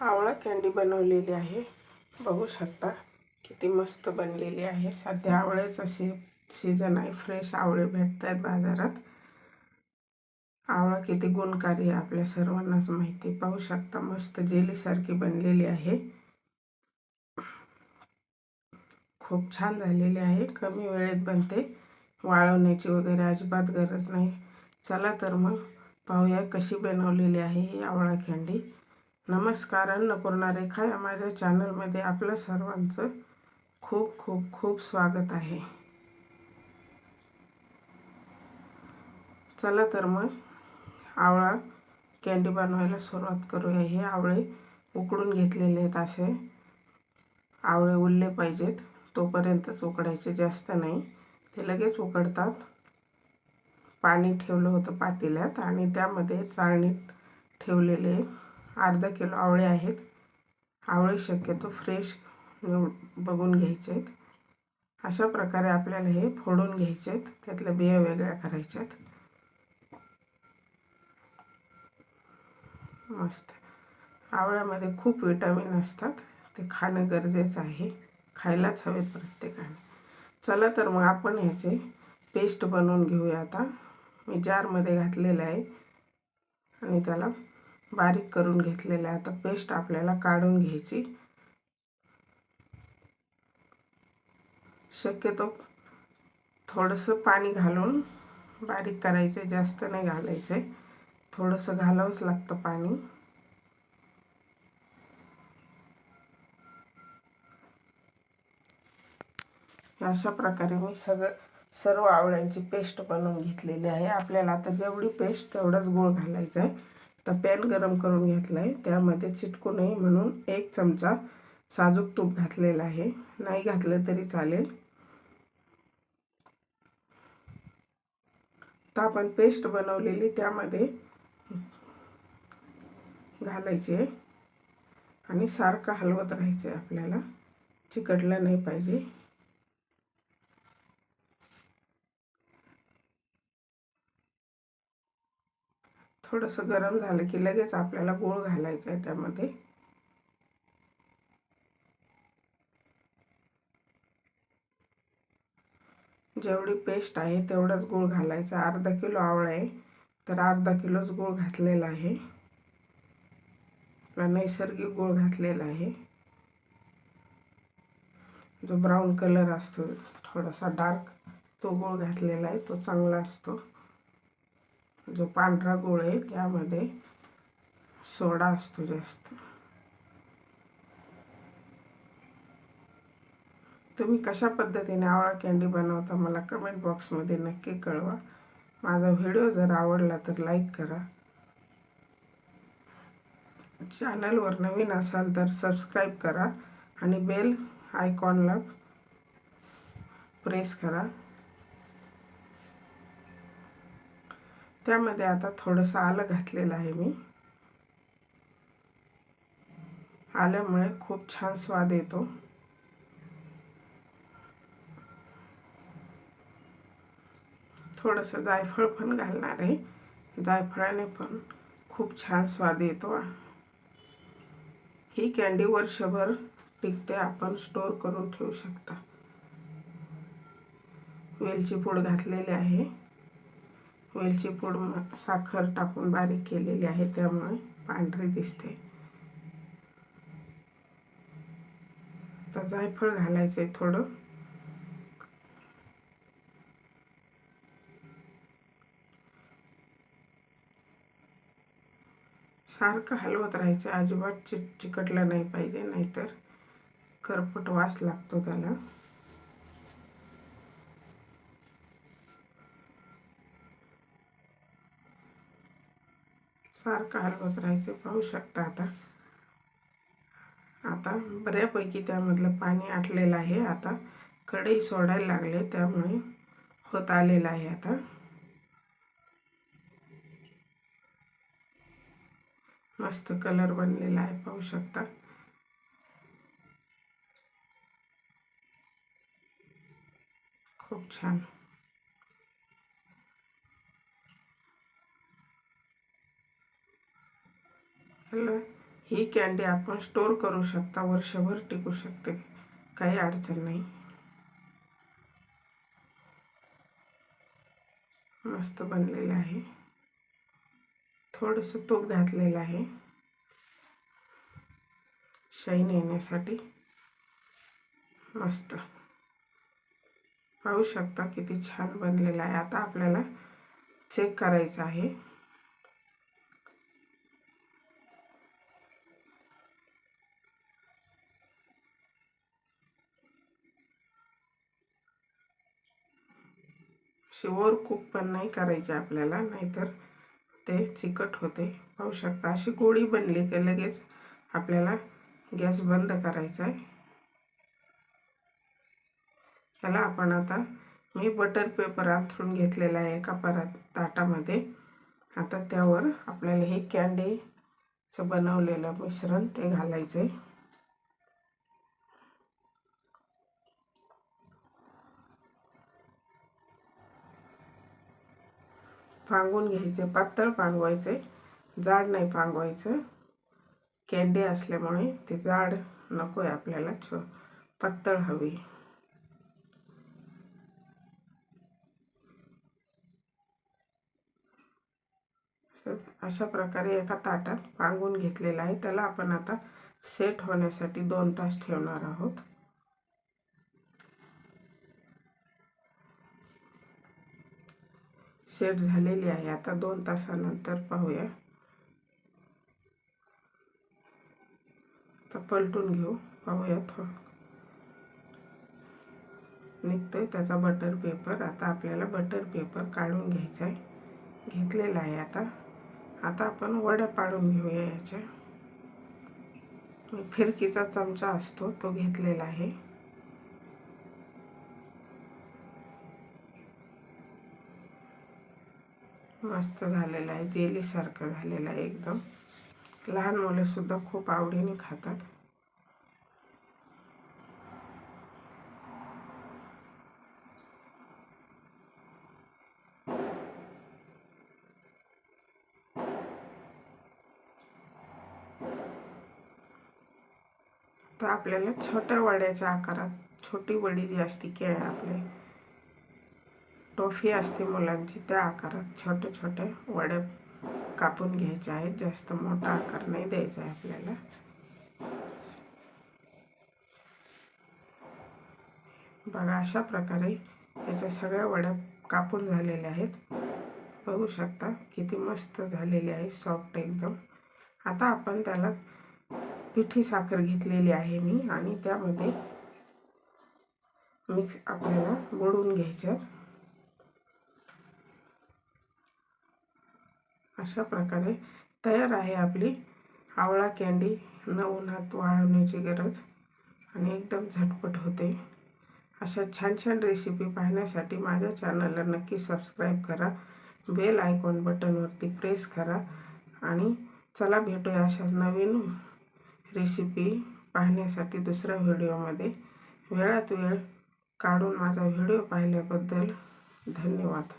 आवळा कँडी बनवलेली आहे। बघू शकता किती मस्त बनलेली आहे। सध्या आवळ्याचा सीजन आहे। फ्रेश आवळे भेटतात बाजारात। आवळा किती गुणकारी आहे आपल्या सर्वांनाच माहिती। पाहू शकता मस्त जेली सारखी बनलेली आहे। खूप छान झालेली आहे। कमी वेळेत बनते। वाळवण्याची वगैरे अजिबात गरज नाही। चला तर मग पाहूया कशी बनवलेली आहे ही आवळा कँडी। नमस्कार, अन्नपूर्णा रेखा या माझ्या चॅनलमध्ये आपलं सर्वांचं खूप खूप खूप स्वागत आहे। चला तर मग आवळा कँडी बनवायला सुरुवात करूया। हे आवळे उकडून घेतलेले आहेत। असे आवळे उरले पाहिजेत तोपर्यंतच उकडायचे, जास्त नाही, ते लगेच उकडतात। पाणी ठेवलं होतं पातेल्यात आणि त्यामध्ये चाळणीत ठेवलेले अर्धा किलो आवळे आहेत। आवळे शक्यतो फ्रेश बघून घ्यायचे आहेत। अशा प्रकारे आपल्याला हे फोडून घ्यायचे आहेत, त्यातल्या बिया वेगळ्या करायच्यात। मस्त आवळ्यामध्ये खूप विटामिन असतात, ते खाणं गरजेचं आहे, खायलाच हवेत प्रत्येकाने। चला तर मग आपण ह्याचे पेस्ट बनवून घेऊया। आता मी जारमध्ये घातलेलं आहे आणि त्याला बारीक करून घेतलेलं आहे। आता पेस्ट आपल्याला काढून घ्यायची। शक्यतो थोडंसं पाणी घालून बारीक करायचे, जास्त नाही घालायचे, थोडंसं घालावंच लागतं पाणी। अशा प्रकारे मी सर्व आवळ्यांची पेस्ट बनवून घेतलेली आहे। आपल्याला आता जेवढी पेस्ट तेवढाच गूळ घालायचा आहे। तर पॅन गरम करून घेतला आहे, त्यामध्ये चिटकू नये म्हणून 1 चमचा साजूक तूप घातलेलं आहे, नाही घातलं तरी चालेल। तर आपण पेस्ट बनवलेली त्यामध्ये घालायचे आणि सारखं हलवत राहायचं। आपल्याला चिकटलं नाही पाहिजे। थोडंसं गरम झालं की लगेच आपल्याला गूळ घालायचा आहे त्यामध्ये। जेवढी पेस्ट आहे तेवढाच गूळ घालायचा। अर्धा किलो आवळा आहे तर अर्धा किलोच गूळ घातलेला आहे। नैसर्गिक गूळ घातलेला आहे। जो ब्राऊन कलर असतो, थोडासा डार्क, तो गूळ घातलेला आहे, तो चांगला असतो। जो पांढरा गूळ आहे त्यामध्ये सोडा असतो जास्त। तुम्ही कशा पद्धतीने आवळा कँडी बनवता मला कमेंट बॉक्समध्ये नक्की कळवा। माझा व्हिडिओ जर आवडला तर लाईक करा। चॅनलवर नवीन असाल तर सबस्क्राईब करा आणि बेल आयकॉनला प्रेस करा। त्यामध्ये आता थोडंसं आलं घातलेलं आहे मी। आल्यामुळे खूप छान स्वाद येतो। थोडंसं जायफळ पण घालणार आहे, जायफळाने पण खूप छान स्वाद येतो। ही कँडी वर्षभर टिकते, आपण स्टोर करून ठेवू शकता। वेलची पूड घातलेली आहे। वेलची पूड साखर टाकून बारीक केलेली आहे, त्यामुळे पांढरी दिसते। तर जायफळ घालायचे थोडं। सारखं हलवत राहायचं, अजिबात चिकटलं नाही पाहिजे, नाहीतर करपट वास लागतो त्याला। सारखं हलवत राहायचं। पाहू शकता आता बऱ्यापैकी त्यामधलं पाणी आटलेलं आहे। आता कढई सोडायला लागले, त्यामुळे होत आलेलं आहे। आता मस्त कलर बनलेला आहे, पाहू शकता। खूप छान। ही कॅन्डी आपण स्टोर करू शकता, वर्षभर टिकू शकते, काही अडचण नाही. मस्त बनलेलं आहे. थोडंसं तूप घातलेलं आहे शाईन येण्यासाठी. मस्त पाहू शकता किती छान बनलेलं आहे. आता आपल्याला चेक करायचं आहे. ओव्हर कुक पण नाही करायचे आपल्याला, नाहीतर ते चिकट होते. पाहू शकता अशी गोळी बनली की लगेच आपल्याला गॅस बंद करायचा आहे. ह्याला आपण आता मी बटर पेपर अंथरून घेतलेला आहे एका ताटामध्ये. आता त्यावर आपल्याला हे कॅन्डीचं बनवलेलं मिश्रण ते घालायचं आहे. पांगून घ्यायचे, पातळ पांगवायचे, जाड नाही पांगवायचं. कॅन्डी असल्यामुळे ते जाड नको आहे आपल्याला, पातळ हवी. अशा प्रकारे एका ताटात पांगून घेतलेला आहे. त्याला आपण आता सेट होण्यासाठी 2 तास ठेवणार आहोत. सेट झालेली आहे. आता 2 तासानंतर पाहूया. तर पलटून घेऊ, पाहूया. निघतोय त्याचा बटर पेपर. आता आपल्याला बटर पेपर काढून घ्यायचा आहे, घेतलेला आहे. आता आपण वड्या पाडून घेऊया याच्या. फिरकीचा चमचा असतो तो घेतलेला आहे. मस्त झालेला आहे, जेली सारखं झालेलं आहे एकदम. लहान मुले सुद्धा खूप आवडीने खातात. तर आपल्याला छोट्या वड्याच्या आकारात, छोटी वडी जी असते की आपले टॉफी असते मुलांची, त्या आकारात छोट्या छोट्या वड्या कापून घ्यायच्या आहेत. जास्त मोठा आकार नाही द्यायचा आहे आपल्याला. बघा अशा प्रकारे याच्या सगळ्या वड्या कापून झालेल्या आहेत. बघू शकता किती मस्त झालेली आहे, सॉफ्ट एकदम. आता आपण त्याला पिठी साखर घेतलेली आहे मी, आणि त्यामध्ये मिक्स आपल्याला बुडवून घ्यायचं. अशा प्रकारे तयार आहे आपली आवळा कॅन्डी. न उन्हात वाळवण्याची गरज, आणि एकदम झटपट होते. अशा छान छान रेसिपी पाहण्यासाठी माझ्या चॅनलला नक्की सबस्क्राईब करा. बेल आयकॉन बटनवरती प्रेस करा. आणि चला भेटूया अशा नवीन रेसिपी पाहण्यासाठी दुसऱ्या व्हिडिओमध्ये. वेळात वेळ काढून माझा व्हिडिओ पाहिल्याबद्दल धन्यवाद.